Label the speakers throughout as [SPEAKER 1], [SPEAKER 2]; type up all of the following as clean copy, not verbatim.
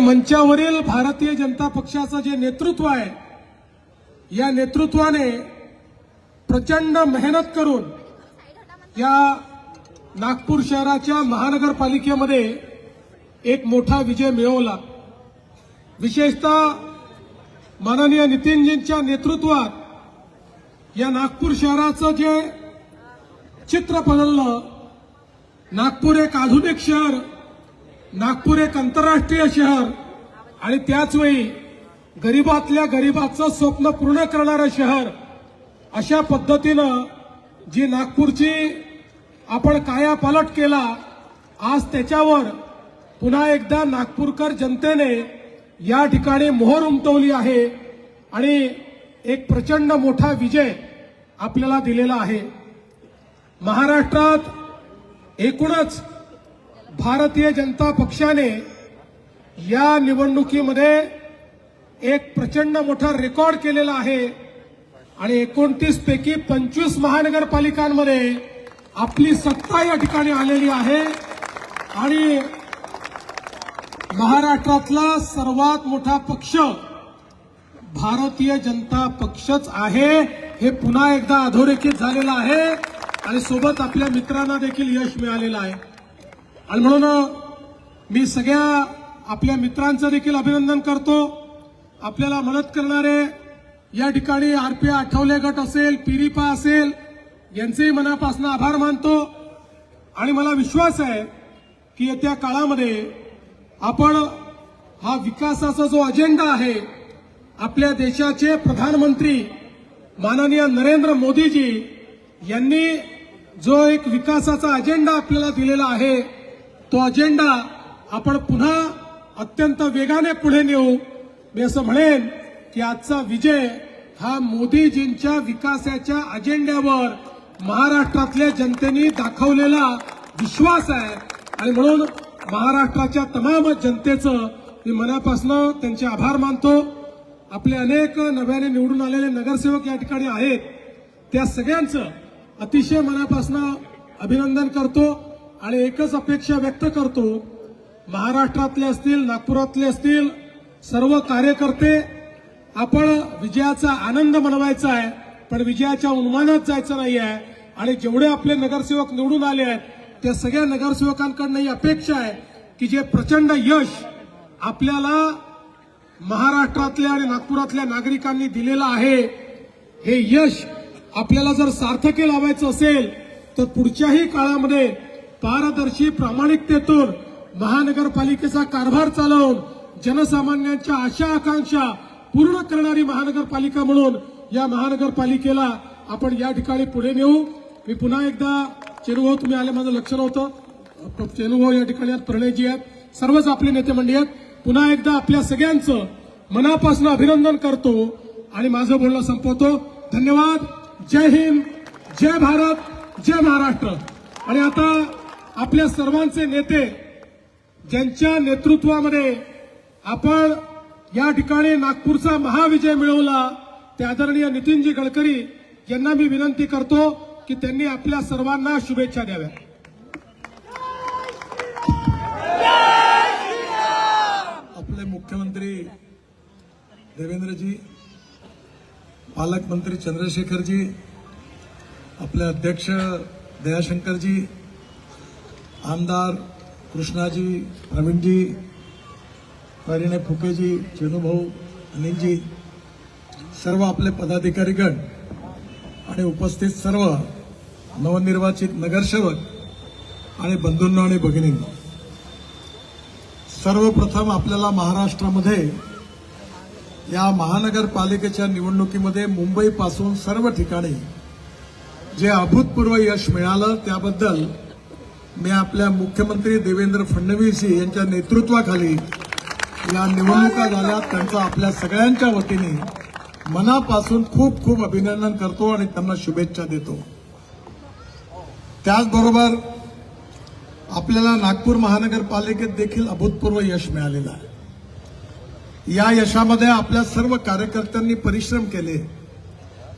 [SPEAKER 1] मंचावरील भारतीय जनता पक्षाचं जे नेतृत्व आहे, या नेतृत्वाने प्रचंड मेहनत करून या नागपूर शहराच्या महानगरपालिकेमध्ये एक मोठा विजय मिळवला। विशेषतः माननीय नितीनजींच्या नेतृत्वात या नागपूर शहराचं जे चित्र बदललं, नागपूर एक आधुनिक शहर, नागपूर एक आंतरराष्ट्रीय शहर आणि त्याचवेळी गरीबातल्या गरीबाचं स्वप्न पूर्ण करणारं शहर, अशा पद्धतीनं जी नागपूरची आपण कायापालट केला, आज त्याच्यावर पुन्हा एकदा नागपूरकर जनतेने या ठिकाणी मोहर उमटवली आहे आणि एक प्रचंड मोठा विजय आपल्याला दिलेला आहे। महाराष्ट्रात एकूणच भारतीय जनता पक्षाने या निवडणुकीमध्ये एक प्रचंड मोठा रेकॉर्ड केलेला आहे आणि 29 पैकी 25 महानगरपालिकांमध्ये आपली सत्ता या ठिकाणी आलेली आहे आणि महाराष्ट्रातला सर्वात मोठा पक्ष भारतीय जनता पक्षच आहे, हे पुन्हा एकदा अधोरेखित झालेलं आहे आणि सोबत आपल्या मित्रांना देखील यश मिळालेलं आहे। आणि म्हणून मी सगळ्या आपल्या मित्रांचं देखील अभिनंदन करतो। आपल्याला मदत करणारे या ठिकाणी आरपी आठवले गट असेल, पिरिपा असेल, यांचेही मनापासून आभार मानतो आणि मला विश्वास आहे की येत्या काळामध्ये आपण हा विकासाचा जो अजेंडा आहे, आपल्या देशाचे प्रधानमंत्री माननीय नरेंद्र मोदीजी यांनी जो एक विकासाचा अजेंडा आपल्याला दिलेला आहे, तो अजेंडा आपण पुन्हा अत्यंत वेगाने पुढे नेऊ। मी असं म्हणेन की आजचा विजय हा मोदीजींच्या विकासाच्या अजेंड्यावर महाराष्ट्रातल्या जनतेने दाखवलेला विश्वास आहे आणि म्हणून महाराष्ट्राच्या तमाम जनतेचं मी मनापासून त्यांचे आभार मानतो। आपले अनेक नव्याने निवडून आलेले नगरसेवक या ठिकाणी आहेत, त्या सगळ्यांचं अतिशय मनापासून अभिनंदन करतो आणि एकच अपेक्षा व्यक्त करतो, महाराष्ट्रातले असतील, नागपुरातले असतील सर्व कार्यकर्ते, आपण विजयाचा आनंद मनवायचा आहे, पण विजयाच्या उन्मानात जायचं नाही आहे आणि जेवढे आपले नगरसेवक निवडून आले आहेत त्या सगळ्या नगरसेवकांकडून ही अपेक्षा आहे की जे प्रचंड यश आपल्याला महाराष्ट्रातल्या आणि नागपुरातल्या नागरिकांनी दिलेलं आहे, हे यश आपल्याला जर सार्थकी लावायचं असेल तर पुढच्याही काळामध्ये पारदर्शी प्रामाणिकतेतून महानगरपालिकेचा कारभार चालवून जनसामान्यांच्या आशा आकांक्षा पूर्ण करणारी महानगरपालिका म्हणून या महानगरपालिकेला आपण या ठिकाणी पुढे नेऊ। मी पुन्हा एकदा चेनुभाऊ, तुम्ही आले, माझं लक्ष नव्हतं, चेनुभाऊ या ठिकाणी आहेत, प्रणयजी आहेत, सर्वच आपले नेते मंडळी आहेत, पुन्हा एकदा आपल्या सगळ्यांचं मनापासून अभिनंदन करतो आणि माझं बोलणं संपवतो। धन्यवाद। जय हिंद, जय भारत, जय महाराष्ट्र। आणि आता आपल्या सर्वांचे नेते ज्यांच्या नेतृत्वामध्ये आपण या ठिकाणी नागपूरचा महाविजय मिळवला, ते आदरणीय नितीनजी गडकरी यांना मी विनंती करतो की त्यांनी आपल्या सर्वांना शुभेच्छा द्याव्या।
[SPEAKER 2] आपले मुख्यमंत्री देवेंद्रजी, पालकमंत्री चंद्रशेखरजी, आपले अध्यक्ष दयाशंकरजी, आमदार कृष्णाजी, प्रवीणजी, परिणय फुकेजी, चेनुभाऊ, अनिलजी, सर्व आपले पदाधिकारीगण आणि उपस्थित सर्व नवनिर्वाचित नगरसेवक आणि बंधूंनो आणि भगिनींनो, सर्वप्रथम आपल्याला महाराष्ट्रामध्ये या महानगरपालिकेच्या निवडणुकीमध्ये मुंबईपासून सर्व ठिकाणी जे अभूतपूर्व यश मिळालं त्याबद्दल मी आपल्या मुख्यमंत्री देवेंद्र फडणवीस यांच्या नेतृत्वाखाली या निवडणुका झाल्या, त्यांचं आपल्या सगळ्यांच्या वतीने मनापासून खूप खूप अभिनंदन करतो आणि त्यांना शुभेच्छा देतो। त्याचबरोबर आपल्याला नागपूर महानगरपालिकेत देखील अभूतपूर्व यश मिळालेलं आहे। या यशामध्ये आपल्या सर्व कार्यकर्त्यांनी परिश्रम केले,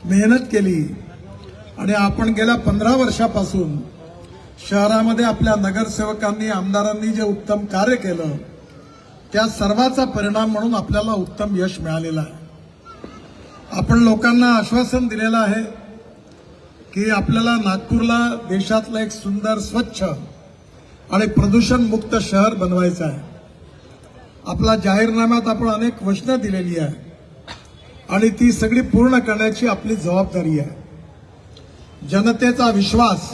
[SPEAKER 2] मेहनत केली आणि आपण गेल्या 15 वर्षापासून शहरामध्ये आपल्या नगरसेवकांनी, आमदारांनी जे उत्तम कार्य केलं त्या सर्वाचा परिणाम म्हणून आपल्याला उत्तम यश मिळालेलं आहे. आपण लोकांना आश्वासन दिलेलं आहे की आपल्याला नागपूरला देशातलं एक सुंदर, स्वच्छ आणि प्रदूषण मुक्त शहर बनवायचं आहे. आपला जाहीरनाम्यात आपण अनेक वचनं दिलेली आहे आणि ती सगळी पूर्ण करण्याची आपली जबाबदारी आहे. जनतेचा विश्वास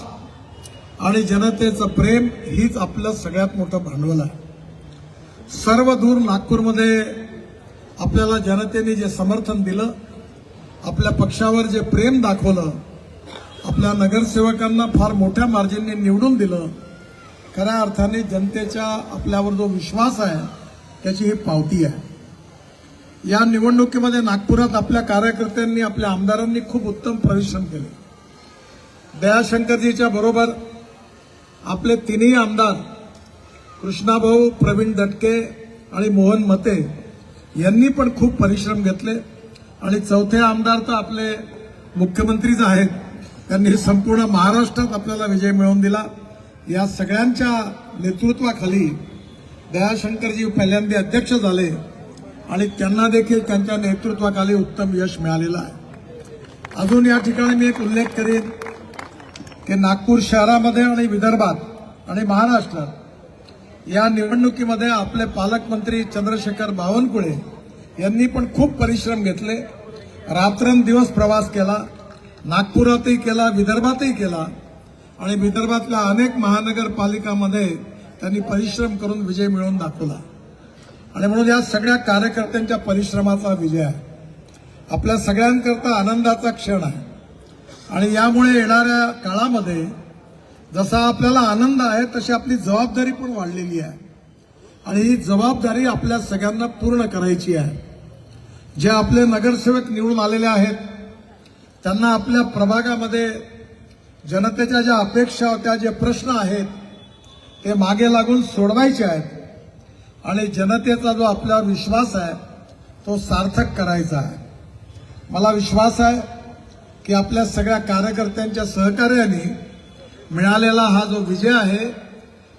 [SPEAKER 2] आणि जनतेचं प्रेम हीच आपलं सगळ्यात मोठं भांडवल आहे. सर्व दूर नागपूरमध्ये आपल्याला जनतेने जे समर्थन दिलं, आपल्या पक्षावर जे प्रेम दाखवलं, आपल्या नगरसेवकांना फार मोठ्या मार्जिनने निवडून दिलं, खऱ्या अर्थाने जनतेचा आपल्यावर जो विश्वास आहे त्याची ही पावती आहे. या निवडणुकीमध्ये नागपुरात आपल्या कार्यकर्त्यांनी, आपल्या आमदारांनी खूप उत्तम परिश्रम केले. दयाशंकरजीच्या बरोबर आपले तिन्ही आमदार कृष्णाभाऊ, प्रवीण दटके आणि मोहन मते यांनी पण खूप परिश्रम घेतले आणि चौथे आमदार तर आपले मुख्यमंत्रीच आहेत. त्यांनी संपूर्ण महाराष्ट्रात आपल्याला विजय मिळवून दिला. या सगळ्यांच्या नेतृत्वाखाली दयाशंकरजी पहिल्यांदा अध्यक्ष झाले आणि त्यांना देखील त्यांच्या नेतृत्वाखाली उत्तम यश मिळालेलं आहे. अजून या ठिकाणी मी एक उल्लेख करेन की नागपूर शहरामध्ये आणि विदर्भात आणि महाराष्ट्रात या निवडणुकीमध्ये आपले पालकमंत्री चंद्रशेखर बावनकुळे यांनी पण खूप परिश्रम घेतले. रात्रंदिवस प्रवास केला, नागपुरातही केला, विदर्भातही केला आणि विदर्भातल्या अनेक महानगरपालिकांमध्ये त्यांनी परिश्रम करून विजय मिळवून दाखवला. आणि म्हणून या सगळ्या कार्यकर्त्यांच्या परिश्रमाचा विजय आहे. आपल्या सगळ्यांकरता आनंदाचा क्षण आहे आणि यामुळे येणाऱ्या काळामध्ये जसा आपल्याला आनंद आहे तशी आपली जबाबदारी पण वाढलेली आहे आणि ही जबाबदारी आपल्या सगळ्यांना पूर्ण करायची आहे. जे आपले नगरसेवक निवडून आलेले आहेत त्यांना आपल्या प्रभागामध्ये जनतेच्या ज्या अपेक्षा होत्या, जे प्रश्न आहेत ते मागे लागून सोडवायचे आहेत आणि जनतेचा जो आपल्यावर विश्वास आहे तो सार्थक करायचा आहे. मला विश्वास आहे की आपल्या सगळ्या कार्यकर्त्यांच्या सहकार्याने मिळालेला हा जो विजय आहे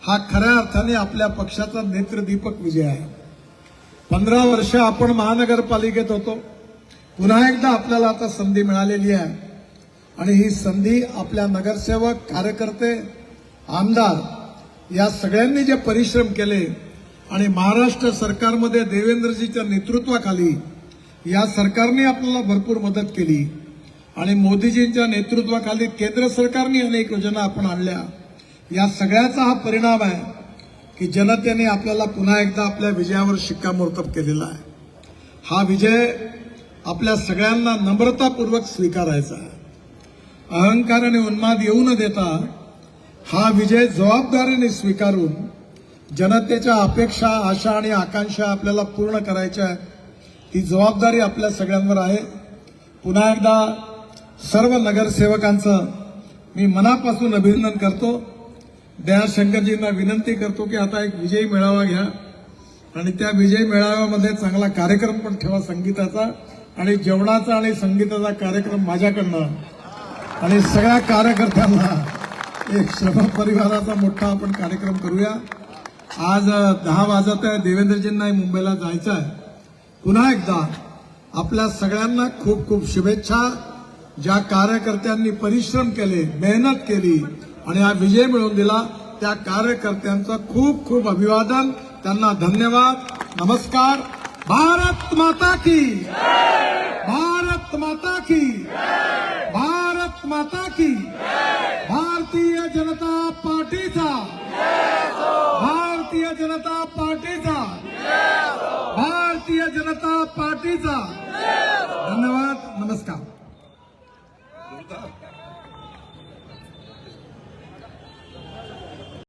[SPEAKER 2] हा खऱ्या अर्थाने आपल्या पक्षाचा नेत्रदीपक विजय आहे. 15 वर्ष आपण महानगरपालिकेत होतो. पुन्हा एकदा आपल्याला आता संधी मिळालेली आहे आणि ही संधी आपल्या नगरसेवक, कार्यकर्ते, आमदार या सगळ्यांनी जे परिश्रम केले आणि महाराष्ट्र सरकारमध्ये देवेंद्रजीच्या नेतृत्वाखाली या सरकारने आपल्याला भरपूर मदत केली आणि मोदीजींच्या नेतृत्वाखाली केंद्र सरकारने अनेक योजना आपण आणल्या. या सगळ्याचा हा परिणाम आहे की जनतेने आपल्याला पुन्हा एकदा आपल्या विजयावर शिक्कामोर्तब केलेला आहे. हा विजय आपल्या सगळ्यांना नम्रतापूर्वक स्वीकारायचा आहे. अहंकार आणि उन्माद येऊ न देता हा विजय जबाबदारीने स्वीकारून जनतेच्या अपेक्षा, आशा आणि आकांक्षा आपल्याला पूर्ण करायच्या आहेत. ती जबाबदारी आपल्या सगळ्यांवर आहे. पुन्हा एकदा सर्व नगरसेवकांचं मी मनापासून अभिनंदन करतो. दयाशंकरजींना विनंती करतो की आता एक विजयी मेळावा घ्या आणि त्या विजयी मेळाव्यामध्ये चांगला कार्यक्रम पण ठेवा संगीताचा आणि जेवणाचा आणि संगीताचा कार्यक्रम माझ्याकडनं आणि सगळ्या कार्यकर्त्यांना एक श्रम परिवाराचा मोठा आपण कार्यक्रम करूया. आज 10 वाजत आहे. देवेंद्रजींनाही मुंबईला जायचं आहे. पुन्हा एकदा आपल्या सगळ्यांना खूप खूप शुभेच्छा. ज्या कार्यकर्त्यांनी परिश्रम केले, मेहनत केली आणि हा विजय मिळवून दिला त्या कार्यकर्त्यांचं खूप खूप अभिवादन. त्यांना धन्यवाद. नमस्कार. भारत माता की, भारत माता की, भारत माता की. भारतीय जनता पार्टीचा, भारतीय जनता पार्टीचा, भारतीय जनता पार्टीचा. धन्यवाद.